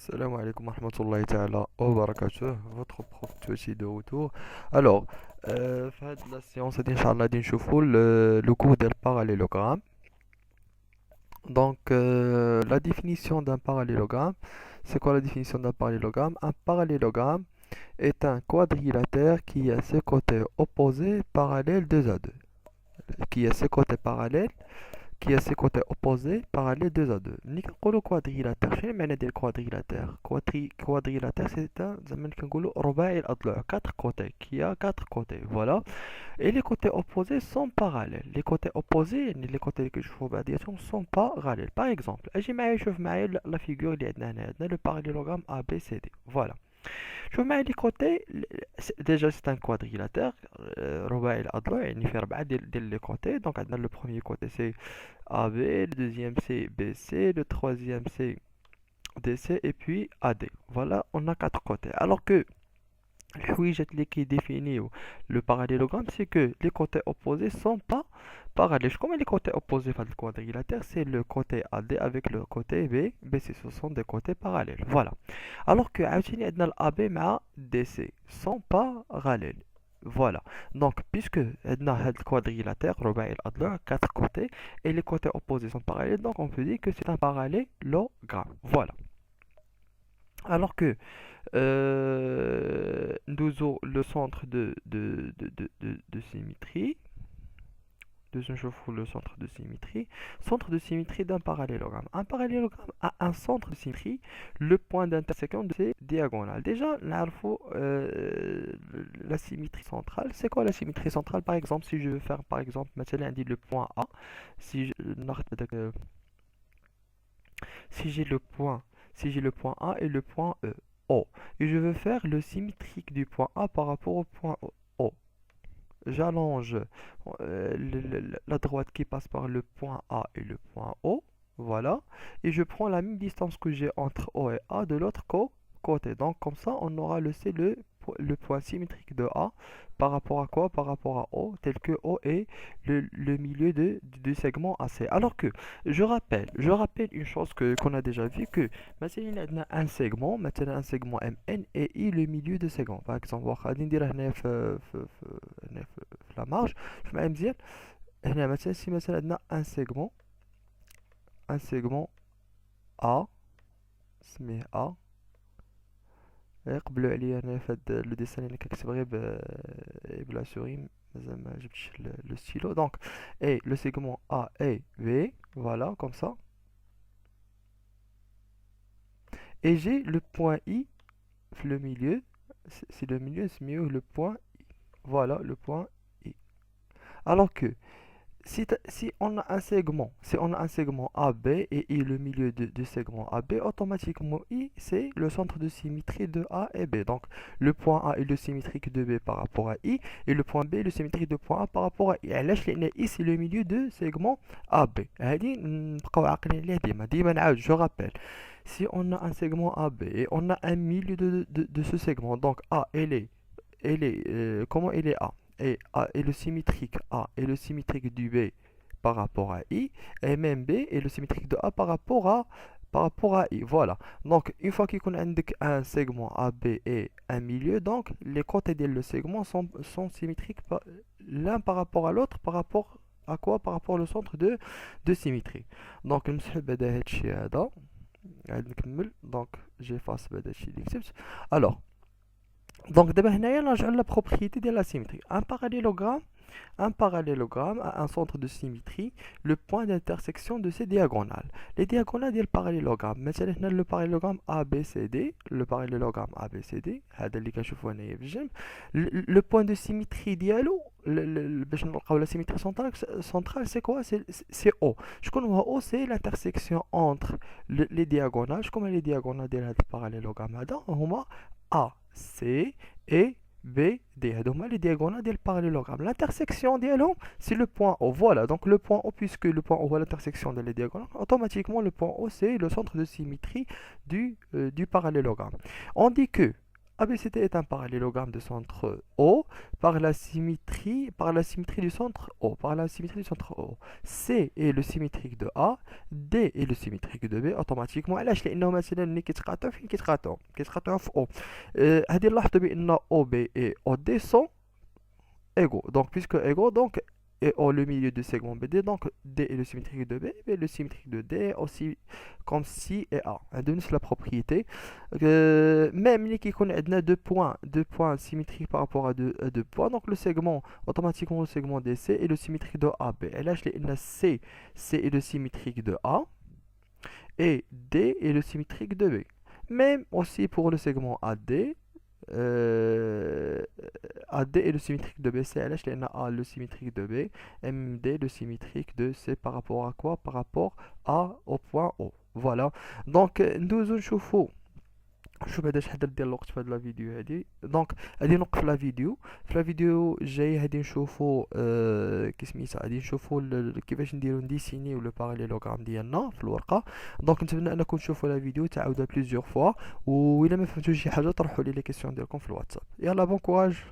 Salam alaikum wa rahmatullahi ta'ala wa barakatuh, votre prof Tchouchi de retour. Alors, في هاد la séance هادي إن شاء الله غادي نشوفوا le cours des parallélogrammes. Donc, la définition d'un parallélogramme, c'est quoi la définition d'un parallélogramme? Un parallélogramme est un quadrilatère qui a ses côtés opposés parallèles deux à deux. Qui a ses côtés parallèles qui a ses côtés opposés parallèles deux à deux. ملي كنقولوا quadrilatère شنو المعنى ديال quadrilatère quadrilatère c'est un زعما كنقولوا رباعي الاضلاع quatre côtés qui a quatre côtés voilà et les côtés opposés sont parallèles les côtés opposés يعني les côtés اللي كنشوفوا بعضياتهم sont parallèles par exemple اجي معايا شوف معايا لا فيغور اللي عندنا هنا عندنا le parallélogramme ABCD voilà شوف معايا لي كوتي ديجا سي ان كوادريلاتير رباعي الاضلاع يعني فيه ربعه ديال لي كوتي دونك عندنا لو بروميير كوتي سي AB, le deuxième c'est BC, le troisième c'est DC et puis AD. Voilà, on a quatre côtés. Alors que الحويجات اللي كيديفينيو لو باراليلوغرام سي كو لي كوتي اوبوزي سون با parallèles. Comme les côtés opposés dans le quadrilatère, c'est le côté AD avec le côté BC. Ce sont des côtés parallèles. Voilà. Alors que عاوتاني عندنا ال AB مع DC sont parallèles. Voilà. Donc, puisque عندنا هاد الquadrilatère رباعي الأضلاع quatre côtés et les côtés opposés sont parallèles, donc on peut dire que c'est un parallélogramme. Voilà. Alors que nous avons le centre de symétrie. Deuxième chose pour le centre de symétrie. Centre de symétrie d'un parallélogramme. Un parallélogramme a un centre de symétrie, le point d'intersection de ses diagonales. Déjà, la symétrie centrale. C'est quoi la symétrie centrale? Par exemple, si je veux faire, par exemple, maintenant, on dit le point A. Si je, si j'ai le point, si j'ai le point A et le point O, et je veux faire le symétrique du point A par rapport au point O, j'allonge la droite qui passe par le point A et le point O, voilà, et je prends la même distance que j'ai entre O et A de l'autre côté. Donc comme ça, on aura le point symétrique de A par rapport à quoi? Par rapport à O, tel que O est le milieu du segment AC. Alors que, je rappelle une chose qu'on a déjà vu que مثلا un segment, مثلا un segment MN et I le milieu de segment. Par exemple, غادي نديرها هنا في la marge. شوف معايا مزيان. هنا مثلا سي مثلا عندنا un segment A سميه A. يقبلوا عليا انا في هاد لو ديسان اللي كنكتب غير بلا سوري مازال ما جبتش لو ستيلو دونك اي لو سيغمون A et B voilà comme ça et j'ai le point I le milieu c'est le milieu c'est mieux le point I voilà le point I alors que si on a un segment AB et I le milieu du segment AB, automatiquement I c'est le centre de symétrie de A et B. Donc le point A est le symétrique de B par rapport à I et le point B est le symétrique de point A par rapport à I. علاش لأن I c'est le milieu de segment AB. هذه نبقاو عاقلين عليها ديما نعاود je rappelle. Si on a un segment AB et on a un milieu de ce segment, donc A comment elle est A? Et A est le symétrique A est le symétrique du B par rapport à I et même B est le symétrique de A par rapport à I. Voilà. Donc une fois qu'on a un segment AB et un milieu, donc les côtés du segment sont symétriques l'un par rapport à l'autre par rapport à quoi? Par rapport au centre de symétrie. Donc نمسح بعدا هادشي هذا عاد نكمل donc j'efface بعدا هادشي اللي كتبت. Alors donc d'abord هنايا نرجعوا la propriété de la symétrie. Un parallélogramme a un centre de symétrie, le point d'intersection de ses diagonales. Les diagonales du parallélogramme. مثلا هنا le parallélogramme ABCD, le parallélogramme ABCD, هذا اللي كنشوفو هنايا بالجنب. Le point de symétrie ديالو باش نلقاو la symétrie centrale c'est quoi? C'est O. شكون هو O? C'est l'intersection entre les diagonales. شكون هما les diagonales ديال هذا الباراليلوغرام هذا؟ هما A, C et B, D. هادو هما les diagonales ديال parallélogramme. L'intersection ديالهم c'est le point O. Voilà, donc le point O, puisque le point O est l'intersection des diagonales, automatiquement le point O c'est le centre de symétrie du parallélogramme. On dit que ABCD est un parallélogramme de centre O par la symétrie du centre O, par la symétrie du centre O. C est le symétrique de A, D est le symétrique de B automatiquement. علاش؟ لأنه مثلا ملي كيتقاطعوا فين كيتقاطعوا في O. هذه نلاحظوا بأن OB et OD sont égaux. Donc, puisque égaux, donc, et au le milieu du segment BD, donc D est le symétrique de B, et le symétrique de D est aussi comme si et A. C'est la propriété. Même les qui connaissent deux points symétriques par rapport à deux points, donc le segment, automatiquement le segment DC est le symétrique de AB. Et là, je l'ai C est le symétrique de A, et D est le symétrique de B. Même aussi pour le segment AD, euh, AD est le symétrique de B, C, علاش؟ لأن A le symétrique de B, MD le symétrique de C par rapport à quoi? Par rapport à au point O. Voilà. Donc ندوزو نشوفو شوف هذا شحال ديال الوقت في هاد لا فيديو هادي. دونك غادي نوقف لا فيديو. في لا فيديو الجاي غادي نشوفو كي سميتها، غادي نشوفو كيفاش نديرو نديسينيو لو باراليلوغرام ديالنا في الورقه. دونك نتمنى انكم تشوفوا لا فيديو تعاودها بليزيور فوا، و الا ما فهمتوش شي حاجه طرحوا لي لي كيسيون ديالكم في الواتساب. يلا بون كوراج.